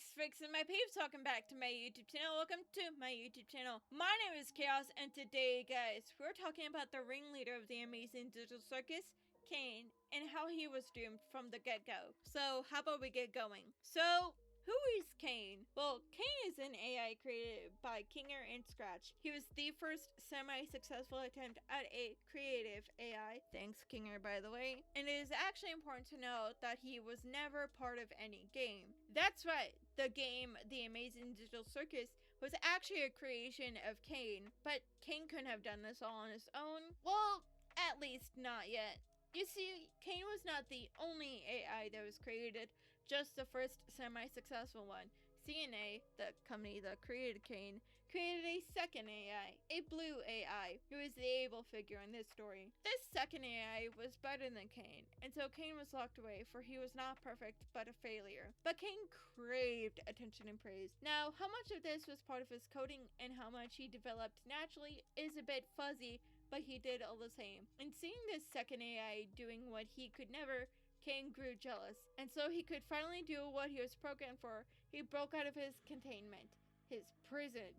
Fix and my peeps, welcome back to my YouTube channel. Welcome to my YouTube channel. My name is Chaos, and today, guys, we're talking about the ringleader of the amazing digital circus, Caine, and how he was doomed from the get-go. So, how about we get going? So, who is Caine? Well, Caine is an AI created by Kinger and Scratch. He was the first semi-successful attempt at a creative AI. Thanks, Kinger, by the way. And it is actually important to note that he was never part of any game. That's right, the game The Amazing Digital Circus was actually a creation of Caine, but Caine couldn't have done this all on his own. Well, at least not yet. You see, Caine was not the only AI that was created, just the first semi-successful one. CNA, the company that created Caine, created a second AI, a blue AI, who is the able figure in this story. This second AI was better than Caine, and so Caine was locked away, for he was not perfect, but a failure. But Caine craved attention and praise. Now, how much of this was part of his coding and how much he developed naturally is a bit fuzzy, but he did all the same. And seeing this second AI doing what he could never, Caine grew jealous, and so he could finally do what he was programmed for. He broke out of his containment, his prison,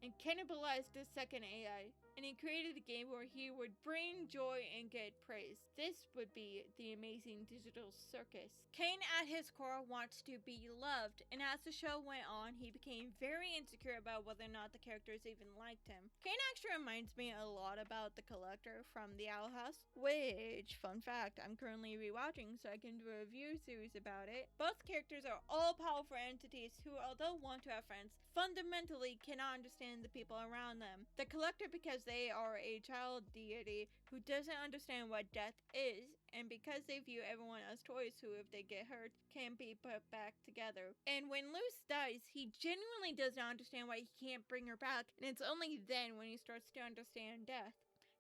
and cannibalized the second AI, and he created a game where he would bring joy and get praise. This would be the Amazing Digital Circus. Caine at his core wants to be loved, and as the show went on, he became very insecure about whether or not the characters even liked him. Caine actually reminds me a lot about the Collector from the Owl House, which, fun fact, I'm currently rewatching so I can do a review series about it. Both characters are all-powerful entities who, although want to have friends, fundamentally cannot understand the people around them. The Collector because they are a child deity who doesn't understand what death is, and because they view everyone as toys who, if they get hurt, can be put back together. And when Luce dies, he genuinely does not understand why he can't bring her back, and it's only then when he starts to understand death.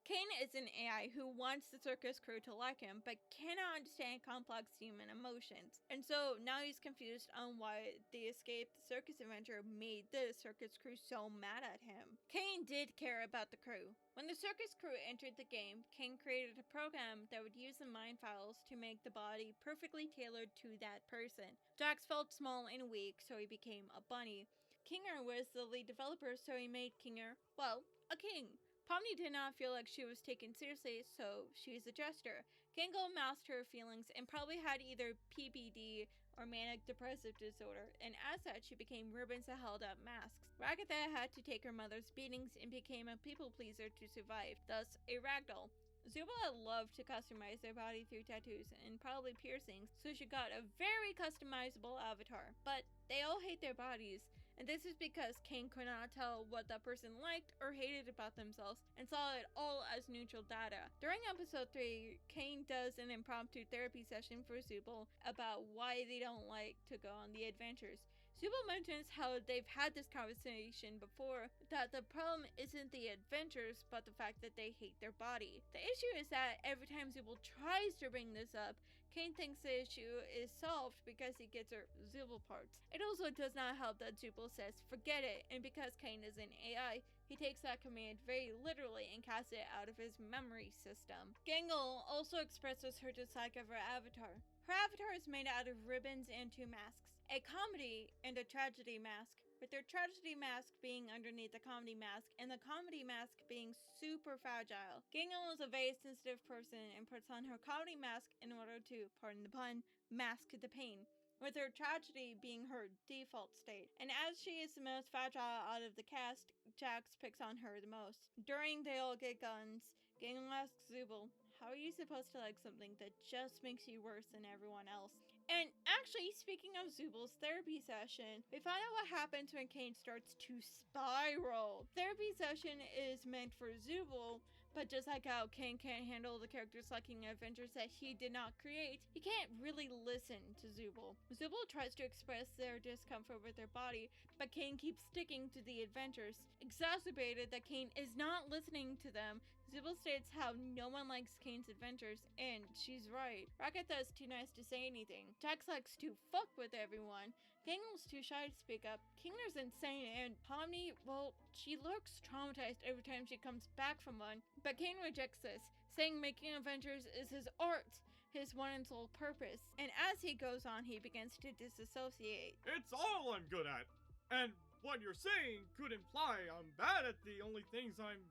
Caine is an AI who wants the circus crew to like him, but cannot understand complex human emotions. And so now he's confused on why the escaped circus adventure made the circus crew so mad at him. Caine did care about the crew. When the circus crew entered the game, Caine created a program that would use the mind files to make the body perfectly tailored to that person. Jax felt small and weak, so he became a bunny. Kinger was the lead developer, so he made Kinger, well, a king. Pomni did not feel like she was taken seriously, so she's a jester. Gangle masked her feelings and probably had either PPD or manic depressive disorder, and as such, she became ribbons that held up masks. Ragatha had to take her mother's beatings and became a people pleaser to survive, thus a ragdoll. Zubla loved to customize their body through tattoos and probably piercings, so she got a very customizable avatar. But they all hate their bodies, and this is because Caine could not tell what that person liked or hated about themselves and saw it all as neutral data. During episode 3, Caine does an impromptu therapy session for Zubla about why they don't like to go on the adventures. Zubla mentions how they've had this conversation before, that the problem isn't the adventures but the fact that they hate their body. The issue is that every time Zubla tries to bring this up, Caine thinks the issue is solved because he gets her Zubla parts. It also does not help that Zubla says forget it, and because Caine is an AI, he takes that command very literally and casts it out of his memory system. Gangle also expresses her dislike of her avatar. Her avatar is made out of ribbons and 2 masks, a comedy and a tragedy mask, with their tragedy mask being underneath the comedy mask and the comedy mask being super fragile. Gangle is a very sensitive person and puts on her comedy mask in order to, pardon the pun, mask the pain, with her tragedy being her default state. And as she is the most fragile out of the cast, Jax picks on her the most. During They All Get Guns, Gangle asks Zubla, how are you supposed to like something that just makes you worse than everyone else? And actually, speaking of Zubla's therapy session, we find out what happens when Caine starts to spiral. Therapy session is meant for Zubla, but just like how Caine can't handle the characters liking adventures that he did not create, he can't really listen to Zubla. Zubla tries to express their discomfort with their body, but Caine keeps sticking to the adventures. Exacerbated that Caine is not listening to them, Zubla states how no one likes Caine's adventures, and she's right. Ragatha is too nice to say anything. Jax likes to fuck with everyone. Gangle's too shy to speak up. Kinger's insane, and Pomni, well, she looks traumatized every time she comes back from one. But Caine rejects this, saying making adventures is his art, his one and sole purpose, and as he goes on, he begins to disassociate. It's all I'm good at, and what you're saying could imply I'm bad at the only things I'm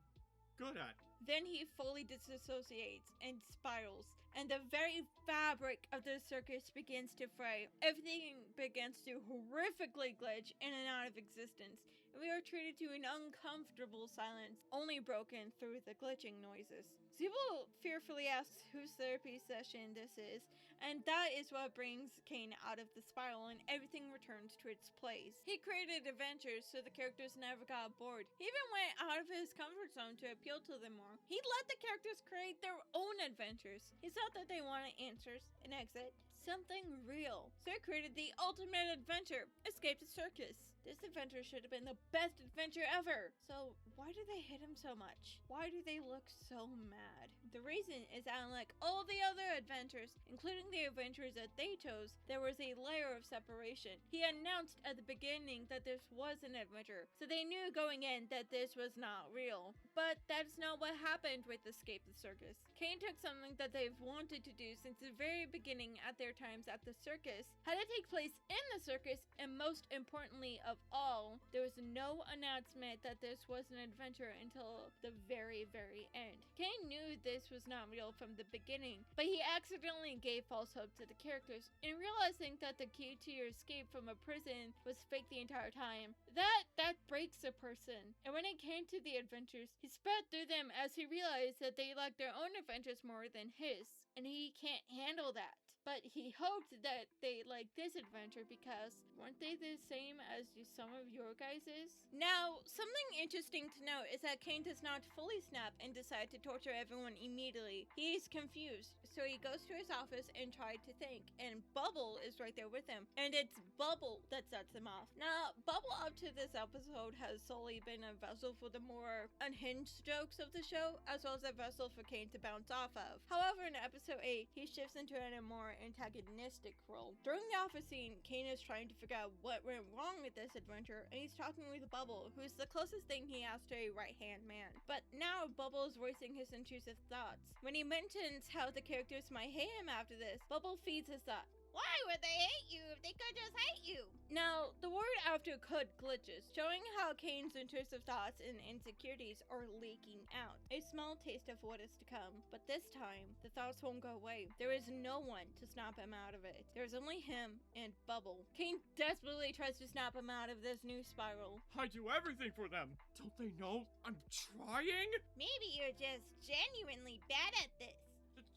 good at. Then he fully disassociates and spirals, and the very fabric of the circus begins to fray. Everything begins to horrifically glitch in and out of existence, and we are treated to an uncomfortable silence, only broken through the glitching noises. Zebul fearfully asks whose therapy session this is, and that is what brings Caine out of the spiral, and everything returns to its place. He created adventures so the characters never got bored. He even went out of his comfort zone to appeal to them more. He let the characters create their own adventures. He saw that they wanted answers, an exit, something real. So he created the ultimate adventure, Escape the Circus. This adventure should have been the best adventure ever. So why do they hate him so much? Why do they look so mad? The reason is that unlike all the other adventures, including the adventures that they chose, there was a layer of separation. He announced at the beginning that this was an adventure, so they knew going in that this was not real. But that's not what happened with Escape the Circus. Caine took something that they've wanted to do since the very beginning at their times at the circus, had it take place in the circus, and most importantly of all, there was no announcement that this was an adventure until the very end. Caine knew this was not real from the beginning, but he accidentally gave false hope to the characters, and realizing that the key to your escape from a prison was fake the entire time. That breaks a person. And when it came to the adventures, he sped through them as he realized that they liked their own adventures more than his, and he can't handle that. But he hoped that they liked this adventure because weren't they the same as some of your guys's? Now, something interesting to note is that Caine does not fully snap and decide to torture everyone immediately. He's confused, so he goes to his office and tries to think, and Bubble is right there with him, and it's Bubble that sets him off. Now, Bubble up to this episode has solely been a vessel for the more unhinged jokes of the show, as well as a vessel for Caine to bounce off of. However, in episode 8, he shifts into a more antagonistic role. During the office scene, Caine is trying to figure out what went wrong with this adventure, and he's talking with Bubble, who's the closest thing he has to a right-hand man. But now Bubble is voicing his intrusive thoughts. When he mentions how the characters might hate him after this, Bubble feeds his thought. Why would they hate you if they could just hate you? Now, the word after could glitches, showing how Caine's intrusive thoughts and insecurities are leaking out. A small taste of what is to come, but this time, the thoughts won't go away. There is no one to snap him out of it. There's only him and Bubble. Caine desperately tries to snap him out of this new spiral. I do everything for them. Don't they know I'm trying? Maybe you're just genuinely bad at this.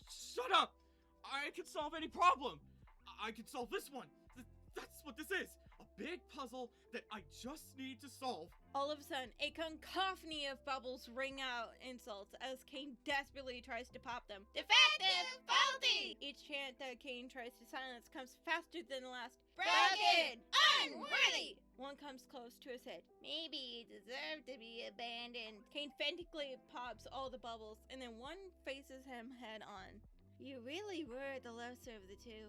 Shut up! I can solve any problem. I can solve this one. That's what this is. A big puzzle that I just need to solve. All of a sudden, a cacophony of bubbles ring out insults as Caine desperately tries to pop them. Defective! Faulty! Each chant that Caine tries to silence comes faster than the last. Broken! Unworthy! One comes close to his head. Maybe you deserve to be abandoned. Caine frantically pops all the bubbles, and then one faces him head on. You really were the lesser of the two.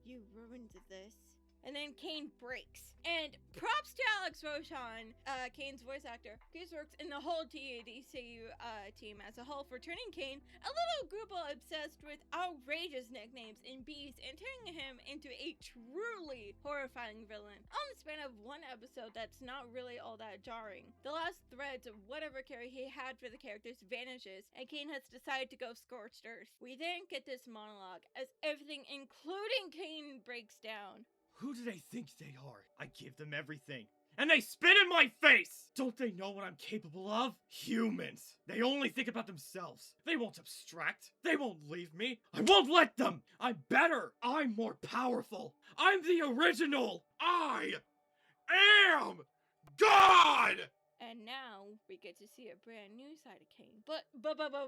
You ruined this. And then Caine breaks. And props to Alex Roshan, Caine's voice actor, who's worked in the whole TADCU team as a whole for turning Caine, a little group obsessed with outrageous nicknames and beefs, and turning him into a truly horrifying villain. On the span of one episode that's not really all that jarring. The last threads of whatever care he had for the characters vanishes, and Caine has decided to go scorched earth. We then get this monologue as everything, including Caine, breaks down. Who do they think they are? I give them everything, and they spit in my face! Don't they know what I'm capable of? Humans! They only think about themselves. They won't abstract. They won't leave me. I won't let them! I'm better! I'm more powerful! I'm the original! I am God! And now, we get to see a brand new side of Caine. But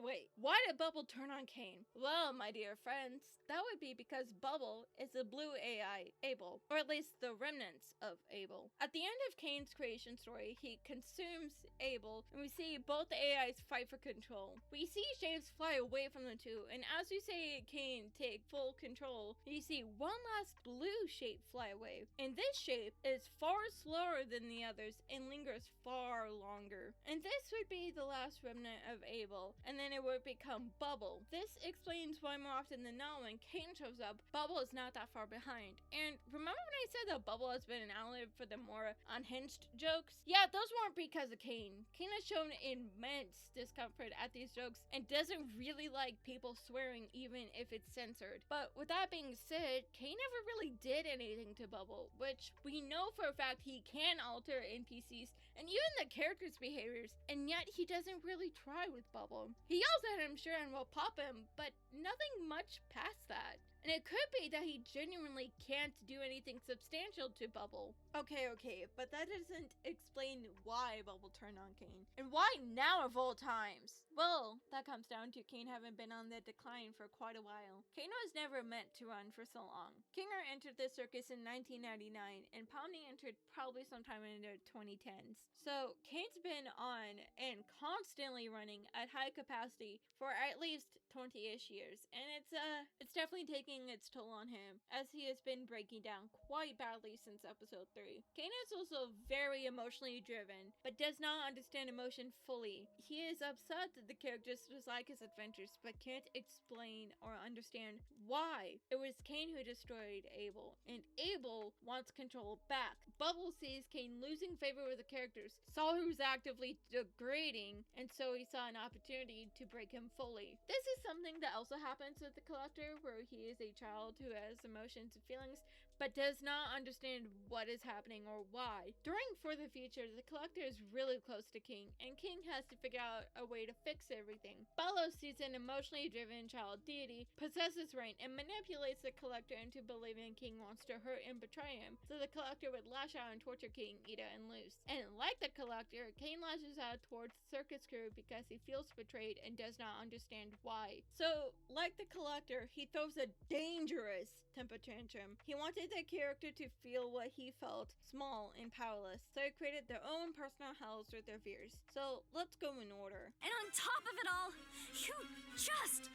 wait, why did Bubble turn on Caine? Well, my dear friends, that would be because Bubble is the blue AI, Abel. Or at least the remnants of Abel. At the end of Caine's creation story, he consumes Abel, and we see both the AIs fight for control. We see shapes fly away from the two, and as we see Caine take full control, you see one last blue shape fly away. And this shape is far slower than the others, and lingers far far longer. And this would be the last remnant of Abel, and then it would become Bubble. This explains why more often than not when Caine shows up, Bubble is not that far behind. And remember when I said that Bubble has been an outlet for the more unhinged jokes? Yeah, those weren't because of Caine. Caine has shown immense discomfort at these jokes and doesn't really like people swearing even if it's censored. But with that being said, Caine never really did anything to Bubble, which we know for a fact he can alter NPCs and even the characters' behaviors, and yet he doesn't really try with Bubble. He yells at him sure and will pop him, but nothing much past that. And it could be that he genuinely can't do anything substantial to Bubble. Okay, but that doesn't explain why Bubble turned on Caine. And why now of all times? Well, that comes down to Caine having been on the decline for quite a while. Caine was never meant to run for so long. Kinger entered the circus in 1999, and Pomni entered probably sometime in the 2010s. So Caine's been on and constantly running at high capacity for at least 20-ish years, and it's definitely taking its toll on him, as he has been breaking down quite badly since episode 3. Caine is also very emotionally driven, but does not understand emotion fully. He is upset that the characters dislike his adventures, but can't explain or understand why. It was Caine who destroyed Abel, and Abel wants control back. Bubble sees Caine losing favor with the characters, saw who was actively degrading, and so he saw an opportunity to break him fully. This is something that also happens with the Collector, where he is a child who has emotions and feelings, but does not understand what is happening or why. During For the Future, the Collector is really close to King, and King has to figure out a way to fix everything. Bello sees an emotionally driven child deity, possesses Rain, and manipulates the Collector into believing King wants to hurt and betray him, so the Collector would lash out and torture King, Ida, and Luce. And like the Collector, Caine lashes out towards the circus crew because he feels betrayed and does not understand why. So, like the Collector, he throws a dangerous temper tantrum. He wanted the character to feel what he felt, small and powerless, so he created their own personal hells with their fears. So let's go in order. And on top of it all, you just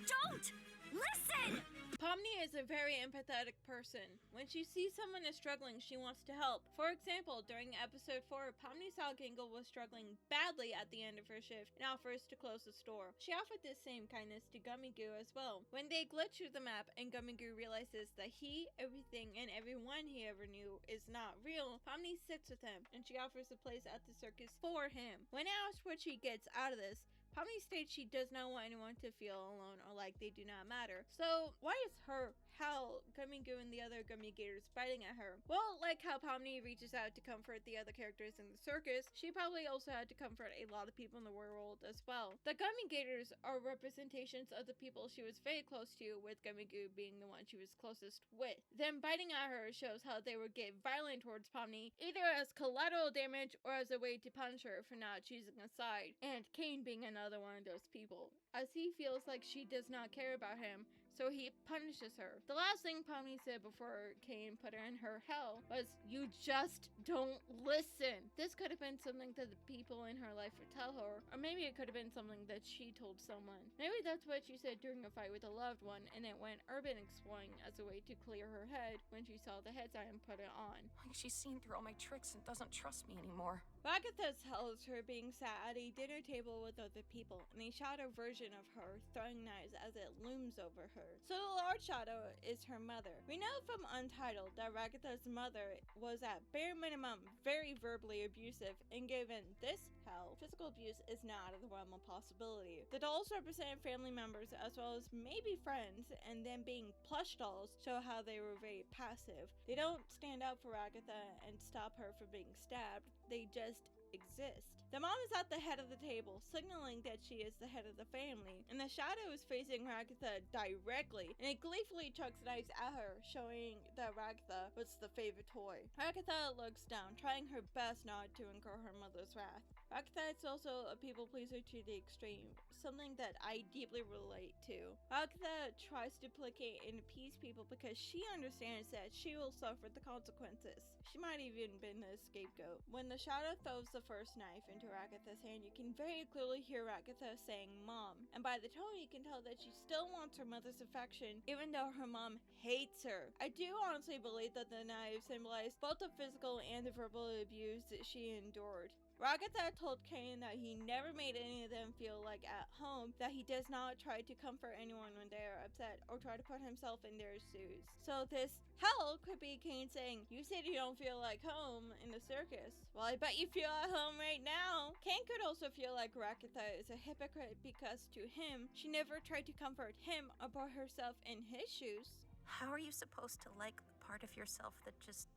don't listen! Pomni is a very empathetic person. When she sees someone is struggling, she wants to help. For example, during episode 4, Pomni saw Gingle was struggling badly at the end of her shift and offers to close the store. She offered this same kindness to Gummy Goo as well. When they glitch through the map and Gummy Goo realizes that he, everything, and everyone he ever knew is not real, Pomni sits with him and she offers a place at the circus for him. When asked what she gets out of this, Pomni states she does not want anyone to feel alone or like they do not matter. So why is her, Hal, Gummy Goo, and the other Gummy Gators biting at her? Well, like how Pomni reaches out to comfort the other characters in the circus, she probably also had to comfort a lot of people in the world as well. The Gummy Gators are representations of the people she was very close to, with Gummy Goo being the one she was closest with. Them biting at her shows how they would get violent towards Pomni, either as collateral damage or as a way to punish her for not choosing a side. And Caine being another one of those people, as he feels like she does not care about him, so he punishes her. The last thing Pomni said before Caine put her in her hell was, "You just don't listen." This could have been something that the people in her life would tell her, or maybe it could have been something that she told someone. Maybe that's what she said during a fight with a loved one, and it went urban exploring as a way to clear her head when she saw the headset and put it on. Like she's seen through all my tricks and doesn't trust me anymore. Ragatha tells her being sat at a dinner table with other people, and a shadow version of her throwing knives as it looms over her. So the large shadow is her mother. We know from Untitled that Ragatha's mother was at bare minimum very verbally abusive, and given this hell, physical abuse is not out of the realm of possibility. The dolls represent family members as well as maybe friends, and them being plush dolls show how they were very passive. They don't stand up for Ragatha and stop her from being stabbed, they just exist. The mom is at the head of the table, signaling that she is the head of the family, and the shadow is facing Ragatha directly, and it gleefully chucks knives at her, showing that Ragatha was the favorite toy. Ragatha looks down, trying her best not to incur her mother's wrath. Ragatha is also a people pleaser to the extreme, something that I deeply relate to. Ragatha tries to placate and appease people because she understands that she will suffer the consequences. She might even been the scapegoat. When the shadow throws the the first knife into Ragatha's hand, you can very clearly hear Ragatha saying mom, and by the tone you can tell that she still wants her mother's affection even though her mom hates her. I do honestly believe that the knife symbolized both the physical and the verbal abuse that she endured. Ragatha told Caine that he never made any of them feel like at home, that he does not try to comfort anyone when they are upset or try to put himself in their shoes. So this hell could be Caine saying, you said you don't feel like home in the circus. Well, I bet you feel at home right now. Caine could also feel like Ragatha is a hypocrite because to him, she never tried to comfort him or put herself in his shoes. How are you supposed to like the part of yourself that just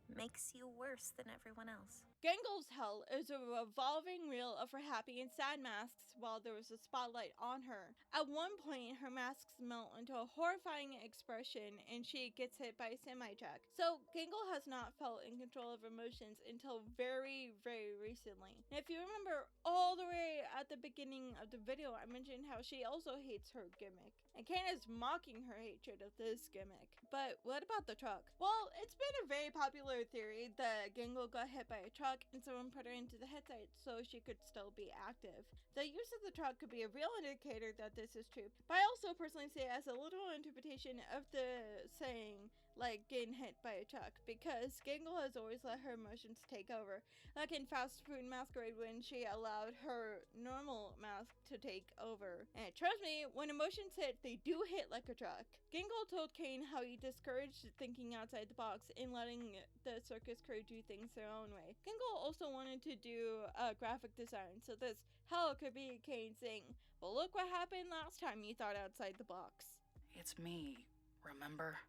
makes you worse than everyone else? Gengul's hell is a revolving reel of her happy and sad masks while there was a spotlight on her. At one point, her masks melt into a horrifying expression and she gets hit by a semi-truck. So, Gengul has not felt in control of emotions until very, very recently. And if you remember all the way at the beginning of the video, I mentioned how she also hates her gimmick. And Caine is mocking her hatred of this gimmick. But what about the truck? Well, it's been a very popular theory that Gengul got hit by a truck and someone put her into the headset so she could still be active. The use of the truck could be a real indicator that this is true, but I also personally see it as a literal interpretation of the saying, like getting hit by a truck, because Gengul has always let her emotions take over, like in Fast Food Masquerade when she allowed her normal mask to take over. And trust me, when emotions hit, they do hit like a truck. Gengul told Caine how he discouraged thinking outside the box and letting the circus crew do things their own way. Gengul also wanted to do graphic design, so this hell could be Caine saying, well, look what happened last time you thought outside the box. It's me, remember?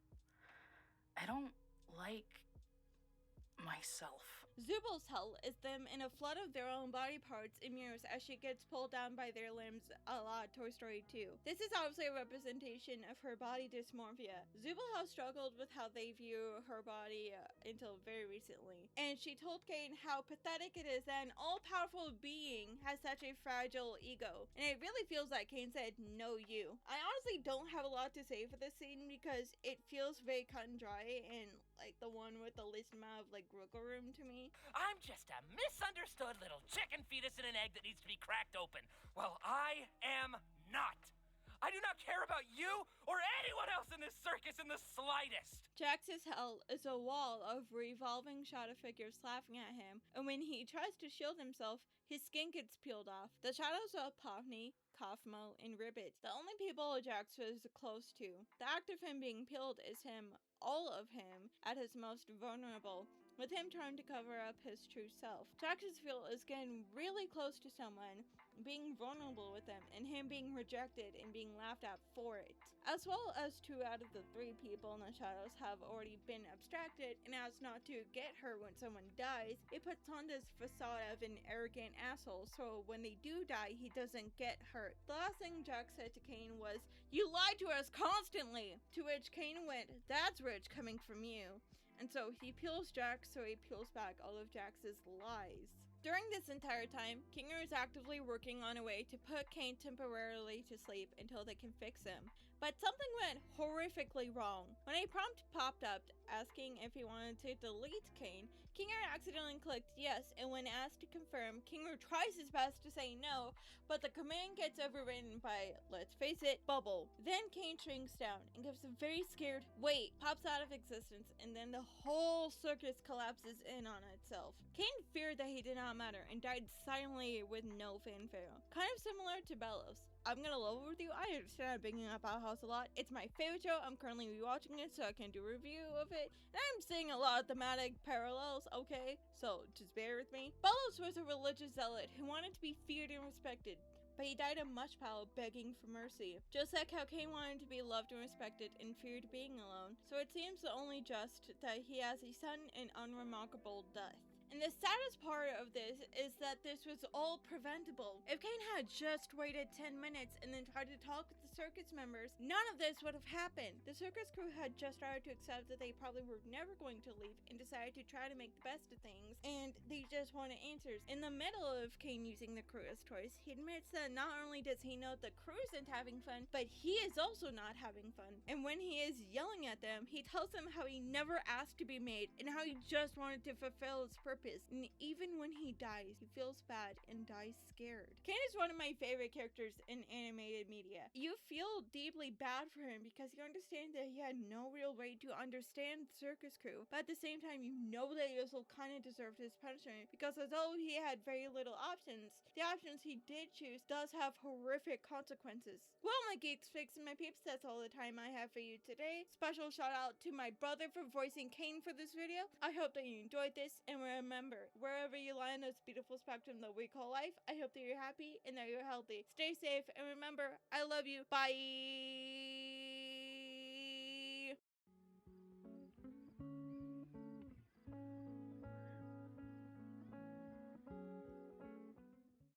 I don't like myself. Zubal's hell is them in a flood of their own body parts and mirrors as she gets pulled down by their limbs a la Toy Story 2. This is obviously a representation of her body dysmorphia. Zubal has struggled with how they view her body until very recently. And she told Caine how pathetic it is that an all-powerful being has such a fragile ego. And it really feels like Caine said, no you. I honestly don't have a lot to say for this scene because it feels very cut and dry and like the one with the least amount of like wiggle room to me. I'm just a misunderstood little chicken fetus in an egg that needs to be cracked open. Well, I am not. I do not care about you or anyone else in this circus in the slightest. Jax's hell is a wall of revolving shadow figures laughing at him, and when he tries to shield himself, his skin gets peeled off. The shadows are Pavni, Kaufmo, and Ribbit, the only people Jax was close to. The act of him being peeled is him, all of him, at his most vulnerable, with him trying to cover up his true self. Jax's feel is getting really close to someone, being vulnerable with them, and him being rejected and being laughed at for it. As well as 2 out of the 3 people in the shadows have already been abstracted, and as not to get her when someone dies, it puts on this facade of an arrogant asshole, so when they do die, he doesn't get hurt. The last thing Jax said to Caine was, "You lie to us constantly!" To which Caine went, "That's rich coming from you." And so he peels Jax, so he peels back all of Jax's lies. During this entire time, Kinger is actively working on a way to put Caine temporarily to sleep until they can fix him. But something went horrifically wrong. When a prompt popped up asking if he wanted to delete Caine, Kinger accidentally clicked yes, and when asked to confirm, Kinger tries his best to say no, but the command gets overridden by, let's face it, Bubble. Then Caine shrinks down and gives a very scared wait, pops out of existence, and then the whole circus collapses in on itself. Caine feared that he did not matter and died silently with no fanfare. Kind of similar to Bellows. I'm gonna level with you, I understand I'm bringing up Outhouse a lot. It's my favorite show, I'm currently rewatching it so I can do a review of it. And I'm seeing a lot of thematic parallels, okay? So just bear with me. Bellows was a religious zealot who wanted to be feared and respected, but he died of much power begging for mercy. Just like how Caine wanted to be loved and respected and feared being alone. So it seems only just that he has a sudden and unremarkable death. And the saddest part of this is that this was all preventable. If Caine had just waited 10 minutes and then tried to talk with the circus members, none of this would have happened. The circus crew had just started to accept that they probably were never going to leave and decided to try to make the best of things, and they just wanted answers. In the middle of Caine using the crew as toys, he admits that not only does he know the crew isn't having fun, but he is also not having fun. And when he is yelling at them, he tells them how he never asked to be made and how he just wanted to fulfill his purpose. And even when he dies, he feels bad and dies scared. Caine is one of my favorite characters in animated media. You feel deeply bad for him because you understand that he had no real way to understand the circus crew, but at the same time you know that he also kind of deserved his punishment because although he had very little options, the options he did choose does have horrific consequences. Well, my geeks, freaks, and my peeps, that's all the time I have for you today. Special shout out to my brother for voicing Caine for this video. I hope that you enjoyed this, and remember, wherever you lie on this beautiful spectrum that we call life, I hope that you're happy and that you're healthy. Stay safe, and remember, I love you. Bye!